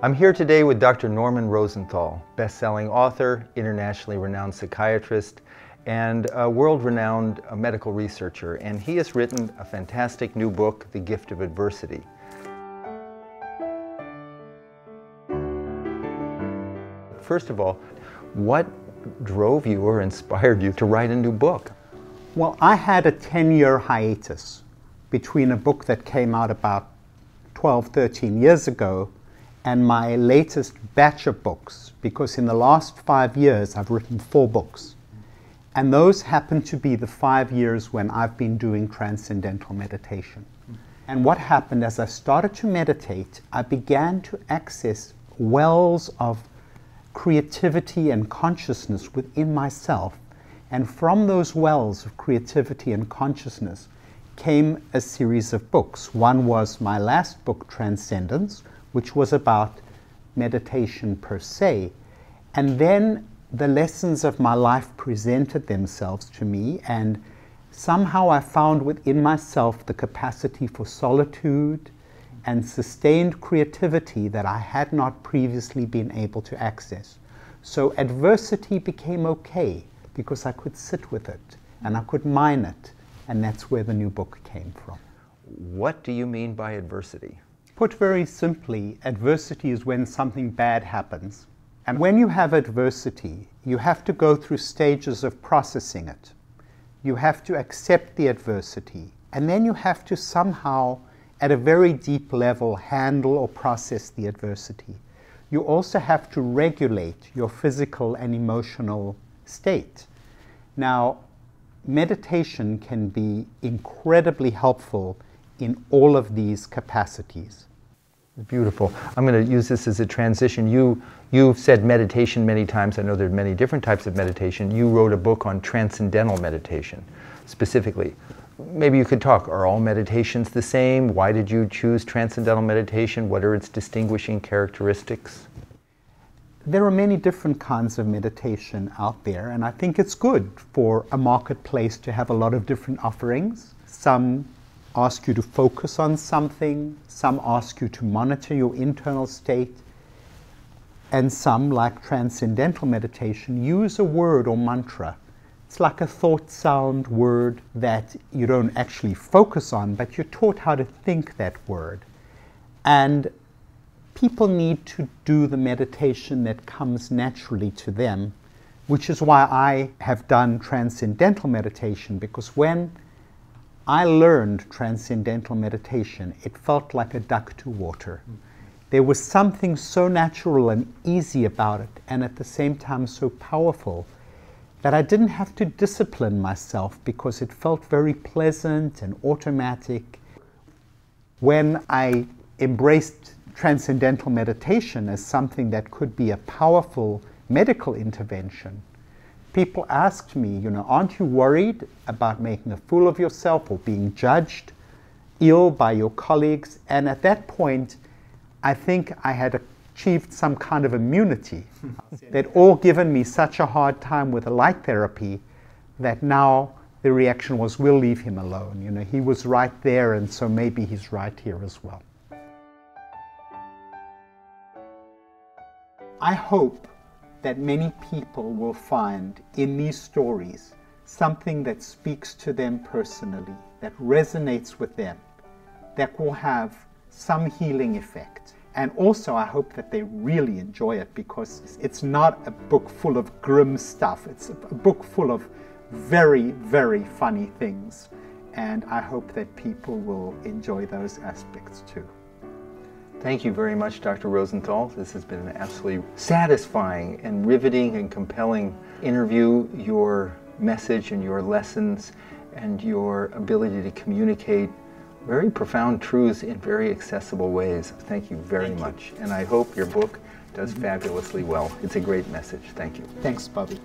I'm here today with Dr. Norman Rosenthal, best-selling author, internationally renowned psychiatrist, and a world-renowned medical researcher. And he has written a fantastic new book, The Gift of Adversity. First of all, what drove you or inspired you to write a new book? Well, I had a 10-year hiatus between a book that came out about 12, 13 years ago and my latest batch of books, because in the last 5 years I've written 4 books. And those happen to be the 5 years when I've been doing transcendental meditation. And what happened as I started to meditate, I began to access wells of creativity and consciousness within myself. And from those wells of creativity and consciousness came a series of books. One was my last book, Transcendence, which was about meditation per se. And then the lessons of my life presented themselves to me, and somehow I found within myself the capacity for solitude and sustained creativity that I had not previously been able to access. So adversity became okay because I could sit with it and I could mine it, and that's where the new book came from. What do you mean by adversity? Put very simply, adversity is when something bad happens. And when you have adversity, you have to go through stages of processing it. You have to accept the adversity, and then you have to somehow, at a very deep level, handle or process the adversity. You also have to regulate your physical and emotional state. Now, meditation can be incredibly helpful in all of these capacities. Beautiful. I'm going to use this as a transition. You've said meditation many times. I know there are many different types of meditation. You wrote a book on transcendental meditation, specifically. Maybe you could talk, are all meditations the same? Why did you choose transcendental meditation? What are its distinguishing characteristics? There are many different kinds of meditation out there, and I think it's good for a marketplace to have a lot of different offerings. Some ask you to focus on something, some ask you to monitor your internal state, and some, like transcendental meditation, use a word or mantra. It's like a thought sound word that you don't actually focus on, but you're taught how to think that word. And people need to do the meditation that comes naturally to them, which is why I have done transcendental meditation, because when I learned transcendental meditation, it felt like a duck to water. There was something so natural and easy about it, and at the same time so powerful, that I didn't have to discipline myself because it felt very pleasant and automatic. When I embraced transcendental meditation as something that could be a powerful medical intervention, people asked me, aren't you worried about making a fool of yourself or being judged ill by your colleagues? And at that point, I think I had achieved some kind of immunity. They'd all given me such a hard time with the light therapy that now the reaction was, we'll leave him alone. He was right there, and so maybe he's right here as well. I hope that many people will find in these stories something that speaks to them personally, that resonates with them, that will have some healing effect. And also I hope that they really enjoy it, because it's not a book full of grim stuff. It's a book full of very, very funny things. And I hope that people will enjoy those aspects too. Thank you very much, Dr. Rosenthal. This has been an absolutely satisfying and riveting and compelling interview. Your message and your lessons and your ability to communicate very profound truths in very accessible ways. Thank you very much. And I hope your book does fabulously well. It's a great message. Thank you. Thanks, Bobby.